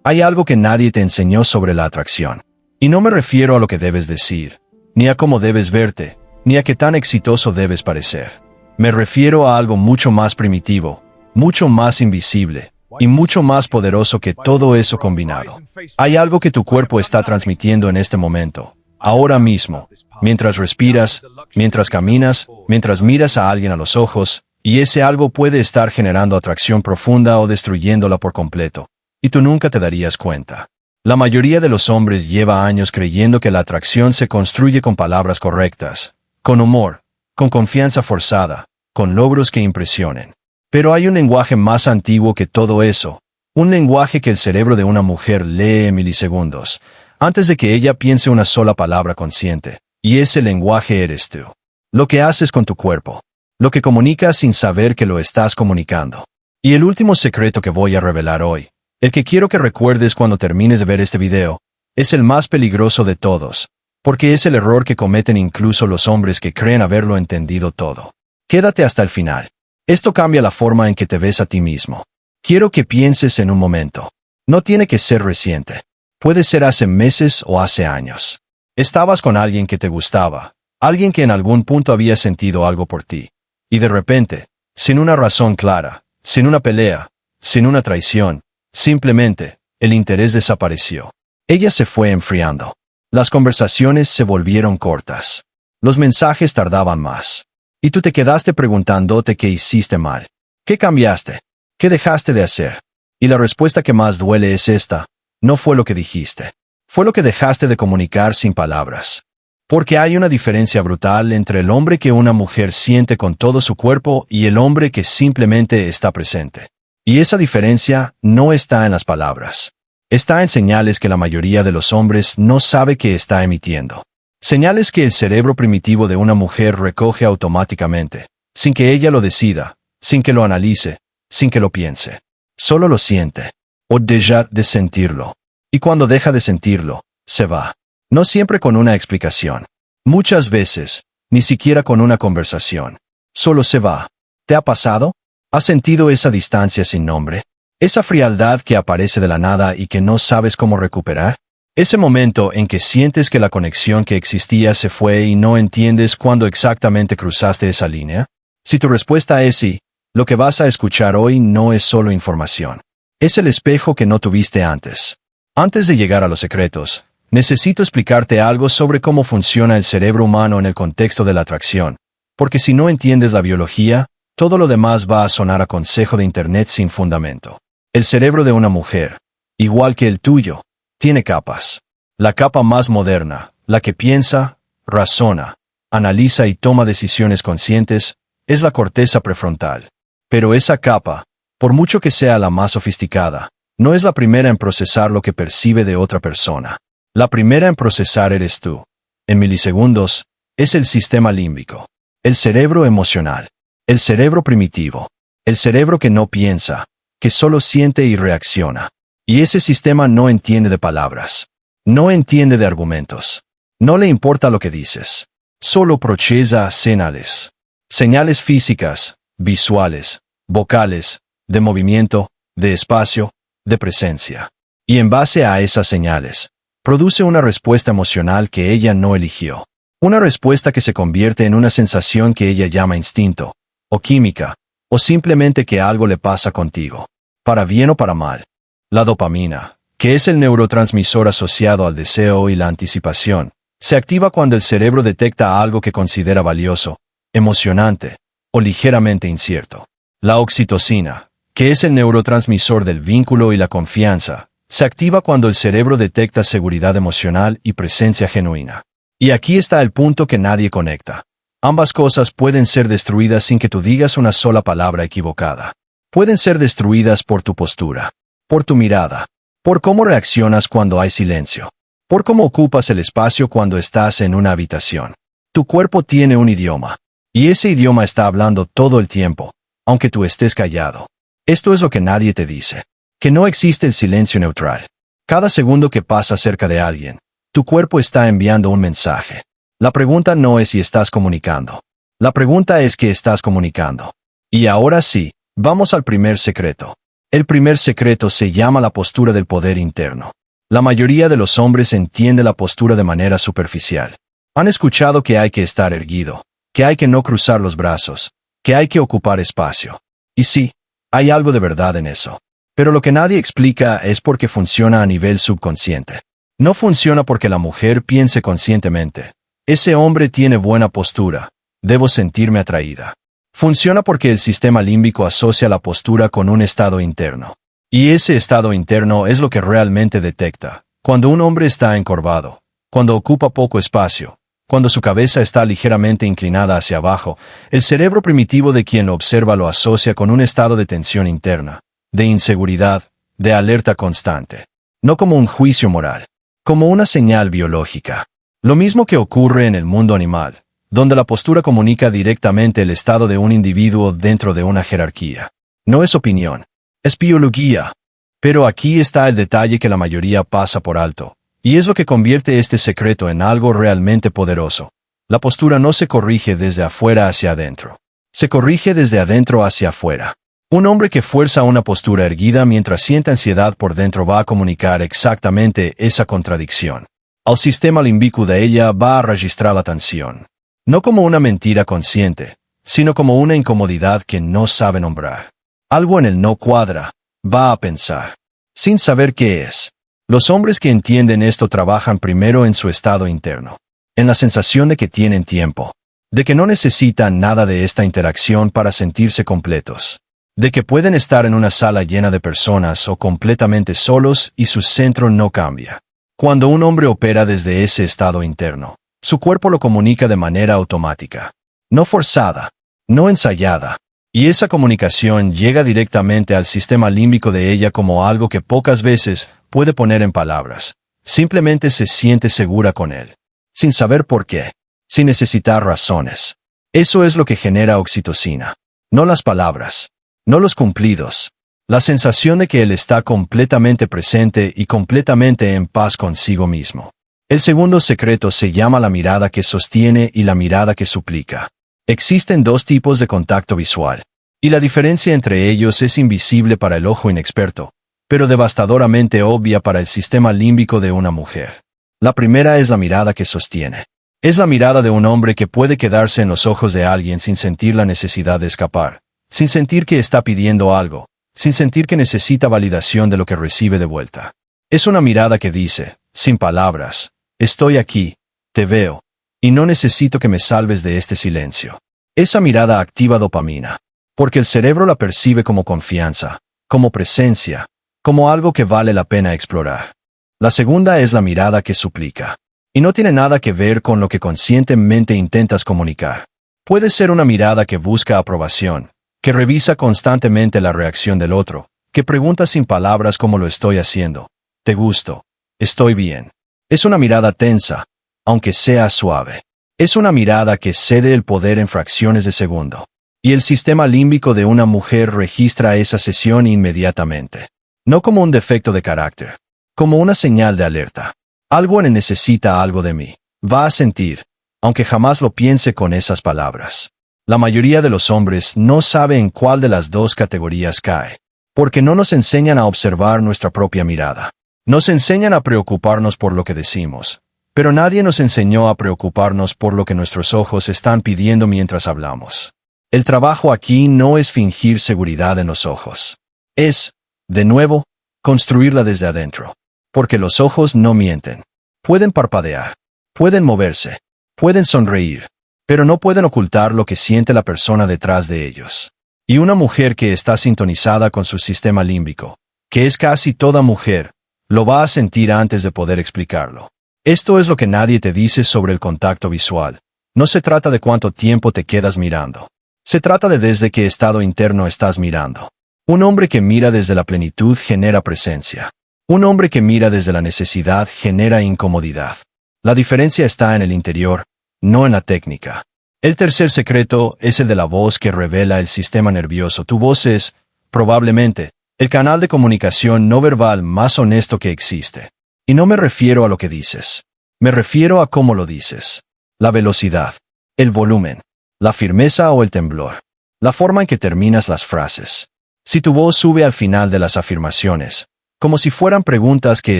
Hay algo que nadie te enseñó sobre la atracción. Y no me refiero a lo que debes decir, ni a cómo debes verte, ni a qué tan exitoso debes parecer. Me refiero a algo mucho más primitivo, mucho más invisible, y mucho más poderoso que todo eso combinado. Hay algo que tu cuerpo está transmitiendo en este momento, ahora mismo, mientras respiras, mientras caminas, mientras miras a alguien a los ojos, y ese algo puede estar generando atracción profunda o destruyéndola por completo, y tú nunca te darías cuenta. La mayoría de los hombres lleva años creyendo que la atracción se construye con palabras correctas, con humor, con confianza forzada, con logros que impresionen. Pero hay un lenguaje más antiguo que todo eso, un lenguaje que el cerebro de una mujer lee en milisegundos, antes de que ella piense una sola palabra consciente, y ese lenguaje eres tú. Lo que haces con tu cuerpo, lo que comunicas sin saber que lo estás comunicando. Y el último secreto que voy a revelar hoy, el que quiero que recuerdes cuando termines de ver este video, es el más peligroso de todos, porque es el error que cometen incluso los hombres que creen haberlo entendido todo. Quédate hasta el final. Esto cambia la forma en que te ves a ti mismo. Quiero que pienses en un momento. No tiene que ser reciente. Puede ser hace meses o hace años. Estabas con alguien que te gustaba, alguien que en algún punto había sentido algo por ti. Y de repente, sin una razón clara, sin una pelea, sin una traición, simplemente, el interés desapareció. Ella se fue enfriando. Las conversaciones se volvieron cortas. Los mensajes tardaban más. Y tú te quedaste preguntándote qué hiciste mal. ¿Qué cambiaste? ¿Qué dejaste de hacer? Y la respuesta que más duele es esta: no fue lo que dijiste. Fue lo que dejaste de comunicar sin palabras. Porque hay una diferencia brutal entre el hombre que una mujer siente con todo su cuerpo y el hombre que simplemente está presente. Y esa diferencia no está en las palabras. Está en señales que la mayoría de los hombres no sabe que está emitiendo. Señales que el cerebro primitivo de una mujer recoge automáticamente, sin que ella lo decida, sin que lo analice, sin que lo piense. Solo lo siente. O deja de sentirlo. Y cuando deja de sentirlo, se va. No siempre con una explicación. Muchas veces, ni siquiera con una conversación. Solo se va. ¿Te ha pasado? ¿Has sentido esa distancia sin nombre? ¿Esa frialdad que aparece de la nada y que no sabes cómo recuperar? Ese momento en que sientes que la conexión que existía se fue y no entiendes cuándo exactamente cruzaste esa línea. Si tu respuesta es sí, lo que vas a escuchar hoy no es solo información. Es el espejo que no tuviste antes. Antes de llegar a los secretos, necesito explicarte algo sobre cómo funciona el cerebro humano en el contexto de la atracción, porque si no entiendes la biología, todo lo demás va a sonar a consejo de internet sin fundamento. El cerebro de una mujer, igual que el tuyo, tiene capas. La capa más moderna, la que piensa, razona, analiza y toma decisiones conscientes, es la corteza prefrontal. Pero esa capa, por mucho que sea la más sofisticada, no es la primera en procesar lo que percibe de otra persona. La primera en procesar eres tú. En milisegundos, es el sistema límbico, el cerebro emocional, el cerebro primitivo, el cerebro que no piensa, que solo siente y reacciona. Y ese sistema no entiende de palabras. No entiende de argumentos. No le importa lo que dices. Solo procesa señales. Señales físicas, visuales, vocales, de movimiento, de espacio, de presencia. Y en base a esas señales, produce una respuesta emocional que ella no eligió. Una respuesta que se convierte en una sensación que ella llama instinto, o química, o simplemente que algo le pasa contigo. Para bien o para mal. La dopamina, que es el neurotransmisor asociado al deseo y la anticipación, se activa cuando el cerebro detecta algo que considera valioso, emocionante o ligeramente incierto. La oxitocina, que es el neurotransmisor del vínculo y la confianza, se activa cuando el cerebro detecta seguridad emocional y presencia genuina. Y aquí está el punto que nadie conecta. Ambas cosas pueden ser destruidas sin que tú digas una sola palabra equivocada. Pueden ser destruidas por tu postura, por tu mirada, por cómo reaccionas cuando hay silencio, por cómo ocupas el espacio cuando estás en una habitación. Tu cuerpo tiene un idioma, y ese idioma está hablando todo el tiempo, aunque tú estés callado. Esto es lo que nadie te dice, que no existe el silencio neutral. Cada segundo que pasa cerca de alguien, tu cuerpo está enviando un mensaje. La pregunta no es si estás comunicando. La pregunta es qué estás comunicando. Y ahora sí, vamos al primer secreto. El primer secreto se llama la postura del poder interno. La mayoría de los hombres entiende la postura de manera superficial. Han escuchado que hay que estar erguido, que hay que no cruzar los brazos, que hay que ocupar espacio. Y sí, hay algo de verdad en eso. Pero lo que nadie explica es por qué funciona a nivel subconsciente. No funciona porque la mujer piense conscientemente: ese hombre tiene buena postura, debo sentirme atraída. Funciona porque el sistema límbico asocia la postura con un estado interno. Y ese estado interno es lo que realmente detecta cuando un hombre está encorvado, cuando ocupa poco espacio, cuando su cabeza está ligeramente inclinada hacia abajo. El cerebro primitivo de quien lo observa lo asocia con un estado de tensión interna, de inseguridad, de alerta constante. No como un juicio moral, como una señal biológica. Lo mismo que ocurre en el mundo animal, donde la postura comunica directamente el estado de un individuo dentro de una jerarquía. No es opinión, es biología. Pero aquí está el detalle que la mayoría pasa por alto, y es lo que convierte este secreto en algo realmente poderoso. La postura no se corrige desde afuera hacia adentro. Se corrige desde adentro hacia afuera. Un hombre que fuerza una postura erguida mientras siente ansiedad por dentro va a comunicar exactamente esa contradicción. Al sistema límbico de ella va a registrar la tensión. No como una mentira consciente, sino como una incomodidad que no sabe nombrar. Algo en él no cuadra, va a pensar, sin saber qué es. Los hombres que entienden esto trabajan primero en su estado interno, en la sensación de que tienen tiempo, de que no necesitan nada de esta interacción para sentirse completos, de que pueden estar en una sala llena de personas o completamente solos y su centro no cambia. Cuando un hombre opera desde ese estado interno, su cuerpo lo comunica de manera automática, no forzada, no ensayada. Y esa comunicación llega directamente al sistema límbico de ella como algo que pocas veces puede poner en palabras. Simplemente se siente segura con él, sin saber por qué, sin necesitar razones. Eso es lo que genera oxitocina. No las palabras, no los cumplidos. La sensación de que él está completamente presente y completamente en paz consigo mismo. El segundo secreto se llama la mirada que sostiene y la mirada que suplica. Existen dos tipos de contacto visual, y la diferencia entre ellos es invisible para el ojo inexperto, pero devastadoramente obvia para el sistema límbico de una mujer. La primera es la mirada que sostiene. Es la mirada de un hombre que puede quedarse en los ojos de alguien sin sentir la necesidad de escapar, sin sentir que está pidiendo algo, sin sentir que necesita validación de lo que recibe de vuelta. Es una mirada que dice, sin palabras: estoy aquí, te veo, y no necesito que me salves de este silencio. Esa mirada activa dopamina, porque el cerebro la percibe como confianza, como presencia, como algo que vale la pena explorar. La segunda es la mirada que suplica, y no tiene nada que ver con lo que conscientemente intentas comunicar. Puede ser una mirada que busca aprobación, que revisa constantemente la reacción del otro, que pregunta sin palabras cómo lo estoy haciendo, te gusto, estoy bien. Es una mirada tensa, aunque sea suave. Es una mirada que cede el poder en fracciones de segundo. Y el sistema límbico de una mujer registra esa sesión inmediatamente. No como un defecto de carácter, como una señal de alerta. Algo en él necesita algo de mí. Va a sentir, aunque jamás lo piense con esas palabras. La mayoría de los hombres no sabe en cuál de las dos categorías cae, porque no nos enseñan a observar nuestra propia mirada. Nos enseñan a preocuparnos por lo que decimos, pero nadie nos enseñó a preocuparnos por lo que nuestros ojos están pidiendo mientras hablamos. El trabajo aquí no es fingir seguridad en los ojos. Es, de nuevo, construirla desde adentro. Porque los ojos no mienten. Pueden parpadear, pueden moverse, pueden sonreír, pero no pueden ocultar lo que siente la persona detrás de ellos. Y una mujer que está sintonizada con su sistema límbico, que es casi toda mujer, lo va a sentir antes de poder explicarlo. Esto es lo que nadie te dice sobre el contacto visual. No se trata de cuánto tiempo te quedas mirando. Se trata de desde qué estado interno estás mirando. Un hombre que mira desde la plenitud genera presencia. Un hombre que mira desde la necesidad genera incomodidad. La diferencia está en el interior, no en la técnica. El tercer secreto es el de la voz que revela el sistema nervioso. Tu voz es, probablemente, el canal de comunicación no verbal más honesto que existe. Y no me refiero a lo que dices. Me refiero a cómo lo dices. La velocidad, el volumen, la firmeza o el temblor, la forma en que terminas las frases. Si tu voz sube al final de las afirmaciones, como si fueran preguntas que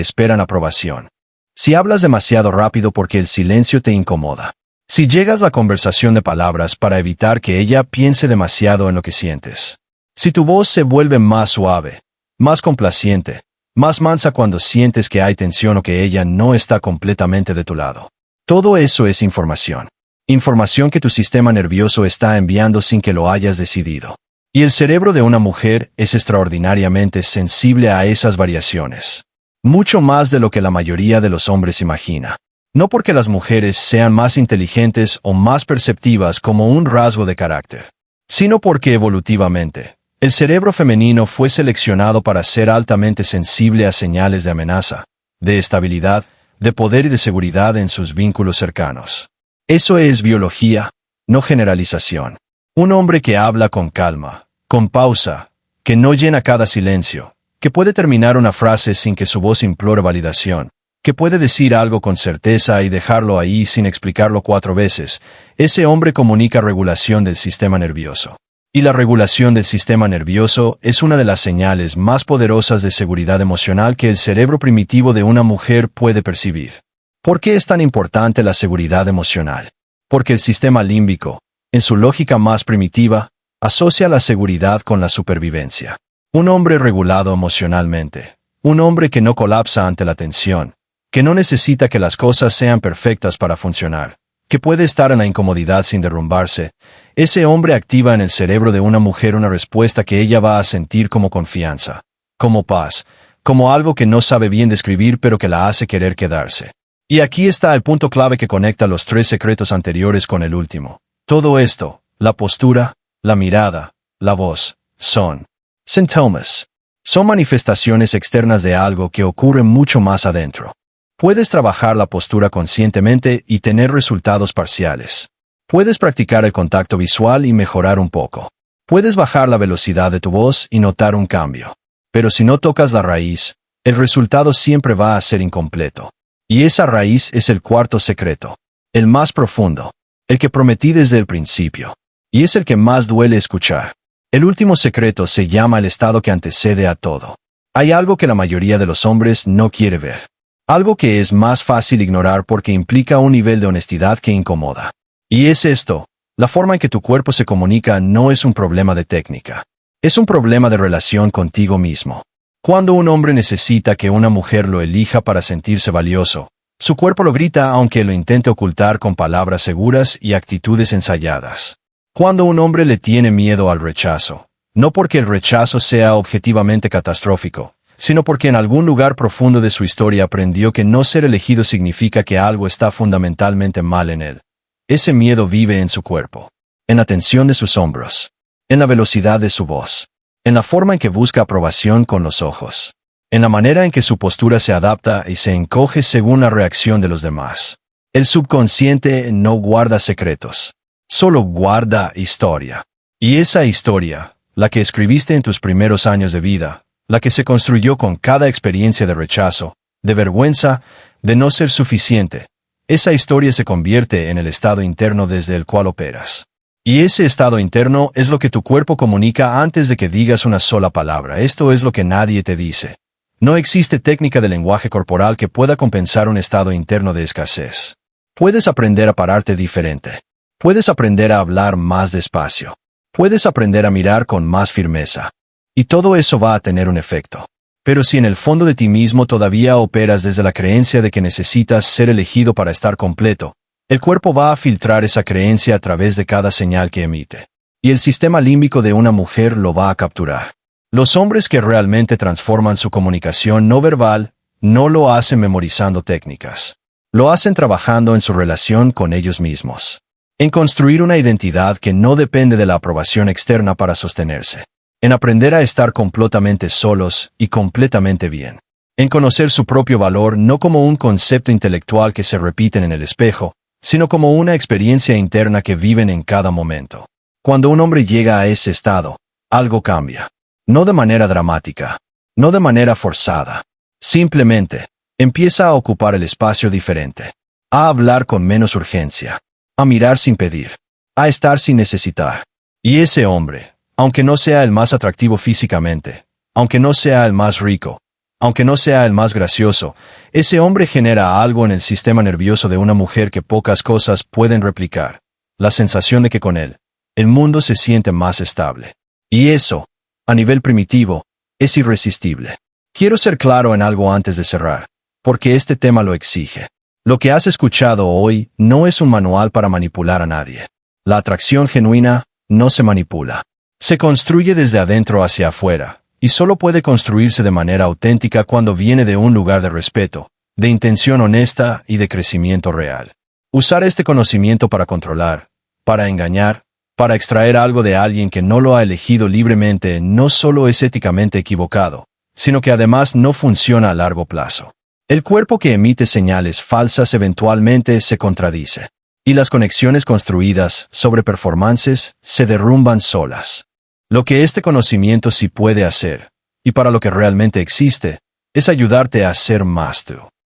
esperan aprobación. Si hablas demasiado rápido porque el silencio te incomoda. Si llegas la conversación de palabras para evitar que ella piense demasiado en lo que sientes. Si tu voz se vuelve más suave, más complaciente, más mansa cuando sientes que hay tensión o que ella no está completamente de tu lado. Todo eso es información. Información que tu sistema nervioso está enviando sin que lo hayas decidido. Y el cerebro de una mujer es extraordinariamente sensible a esas variaciones. Mucho más de lo que la mayoría de los hombres imagina. No porque las mujeres sean más inteligentes o más perceptivas como un rasgo de carácter, sino porque evolutivamente, el cerebro femenino fue seleccionado para ser altamente sensible a señales de amenaza, de estabilidad, de poder y de seguridad en sus vínculos cercanos. Eso es biología, no generalización. Un hombre que habla con calma, con pausa, que no llena cada silencio, que puede terminar una frase sin que su voz implore validación, que puede decir algo con certeza y dejarlo ahí sin explicarlo 4 veces, ese hombre comunica regulación del sistema nervioso. Y la regulación del sistema nervioso es una de las señales más poderosas de seguridad emocional que el cerebro primitivo de una mujer puede percibir. ¿Por qué es tan importante la seguridad emocional? Porque el sistema límbico, en su lógica más primitiva, asocia la seguridad con la supervivencia. Un hombre regulado emocionalmente, un hombre que no colapsa ante la tensión, que no necesita que las cosas sean perfectas para funcionar, que puede estar en la incomodidad sin derrumbarse, ese hombre activa en el cerebro de una mujer una respuesta que ella va a sentir como confianza, como paz, como algo que no sabe bien describir pero que la hace querer quedarse. Y aquí está el punto clave que conecta los 3 secretos anteriores con el último. Todo esto, la postura, la mirada, la voz, son síntomas. Son manifestaciones externas de algo que ocurre mucho más adentro. Puedes trabajar la postura conscientemente y tener resultados parciales. Puedes practicar el contacto visual y mejorar un poco. Puedes bajar la velocidad de tu voz y notar un cambio. Pero si no tocas la raíz, el resultado siempre va a ser incompleto. Y esa raíz es el 4º secreto, el más profundo, el que prometí desde el principio. Y es el que más duele escuchar. El último secreto se llama el estado que antecede a todo. Hay algo que la mayoría de los hombres no quiere ver. Algo que es más fácil ignorar porque implica un nivel de honestidad que incomoda. Y es esto, la forma en que tu cuerpo se comunica no es un problema de técnica. Es un problema de relación contigo mismo. Cuando un hombre necesita que una mujer lo elija para sentirse valioso, su cuerpo lo grita aunque lo intente ocultar con palabras seguras y actitudes ensayadas. Cuando un hombre le tiene miedo al rechazo, no porque el rechazo sea objetivamente catastrófico, sino porque en algún lugar profundo de su historia aprendió que no ser elegido significa que algo está fundamentalmente mal en él. Ese miedo vive en su cuerpo, en la tensión de sus hombros, en la velocidad de su voz, en la forma en que busca aprobación con los ojos, en la manera en que su postura se adapta y se encoge según la reacción de los demás. El subconsciente no guarda secretos, solo guarda historia. Y esa historia, la que escribiste en tus primeros años de vida, la que se construyó con cada experiencia de rechazo, de vergüenza, de no ser suficiente, esa historia se convierte en el estado interno desde el cual operas. Y ese estado interno es lo que tu cuerpo comunica antes de que digas una sola palabra. Esto es lo que nadie te dice. No existe técnica de lenguaje corporal que pueda compensar un estado interno de escasez. Puedes aprender a pararte diferente. Puedes aprender a hablar más despacio. Puedes aprender a mirar con más firmeza. Y todo eso va a tener un efecto. Pero si en el fondo de ti mismo todavía operas desde la creencia de que necesitas ser elegido para estar completo, el cuerpo va a filtrar esa creencia a través de cada señal que emite. Y el sistema límbico de una mujer lo va a capturar. Los hombres que realmente transforman su comunicación no verbal, no lo hacen memorizando técnicas. Lo hacen trabajando en su relación con ellos mismos. En construir una identidad que no depende de la aprobación externa para sostenerse. En aprender a estar completamente solos y completamente bien. En conocer su propio valor no como un concepto intelectual que se repiten en el espejo, sino como una experiencia interna que viven en cada momento. Cuando un hombre llega a ese estado, algo cambia. No de manera dramática, no de manera forzada. Simplemente, empieza a ocupar el espacio diferente. A hablar con menos urgencia. A mirar sin pedir. A estar sin necesitar. Y ese hombre, Aunque no sea el más atractivo físicamente, aunque no sea el más rico, aunque no sea el más gracioso, ese hombre genera algo en el sistema nervioso de una mujer que pocas cosas pueden replicar. La sensación de que con él, el mundo se siente más estable. Y eso, a nivel primitivo, es irresistible. Quiero ser claro en algo antes de cerrar, porque este tema lo exige. Lo que has escuchado hoy no es un manual para manipular a nadie. La atracción genuina no se manipula. Se construye desde adentro hacia afuera, y solo puede construirse de manera auténtica cuando viene de un lugar de respeto, de intención honesta y de crecimiento real. Usar este conocimiento para controlar, para engañar, para extraer algo de alguien que no lo ha elegido libremente no solo es éticamente equivocado, sino que además no funciona a largo plazo. El cuerpo que emite señales falsas eventualmente se contradice, y las conexiones construidas sobre performances se derrumban solas. Lo que este conocimiento sí puede hacer, y para lo que realmente existe, es ayudarte a ser más tú.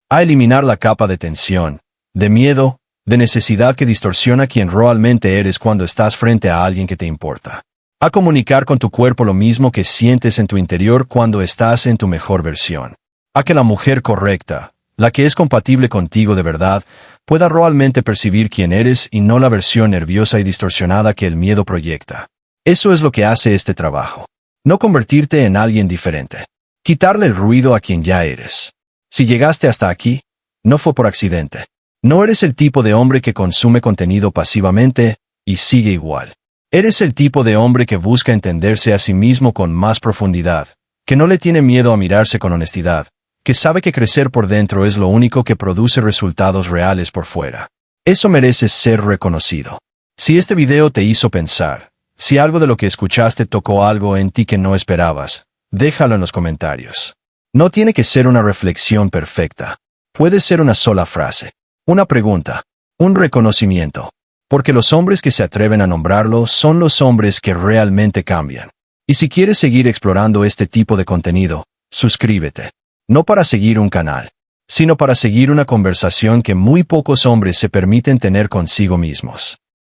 A eliminar la capa de tensión, de miedo, de necesidad que distorsiona quién realmente eres cuando estás frente a alguien que te importa. A comunicar con tu cuerpo lo mismo que sientes en tu interior cuando estás en tu mejor versión. A que la mujer correcta, la que es compatible contigo de verdad, pueda realmente percibir quién eres y no la versión nerviosa y distorsionada que el miedo proyecta. Eso es lo que hace este trabajo. No convertirte en alguien diferente. Quitarle el ruido a quien ya eres. Si llegaste hasta aquí, no fue por accidente. No eres el tipo de hombre que consume contenido pasivamente y sigue igual. Eres el tipo de hombre que busca entenderse a sí mismo con más profundidad, que no le tiene miedo a mirarse con honestidad, que sabe que crecer por dentro es lo único que produce resultados reales por fuera. Eso merece ser reconocido. Si este video te hizo pensar, si algo de lo que escuchaste tocó algo en ti que no esperabas, déjalo en los comentarios. No tiene que ser una reflexión perfecta. Puede ser una sola frase, una pregunta, un reconocimiento. Porque los hombres que se atreven a nombrarlo son los hombres que realmente cambian. Y si quieres seguir explorando este tipo de contenido, suscríbete. No para seguir un canal, sino para seguir una conversación que muy pocos hombres se permiten tener consigo mismos.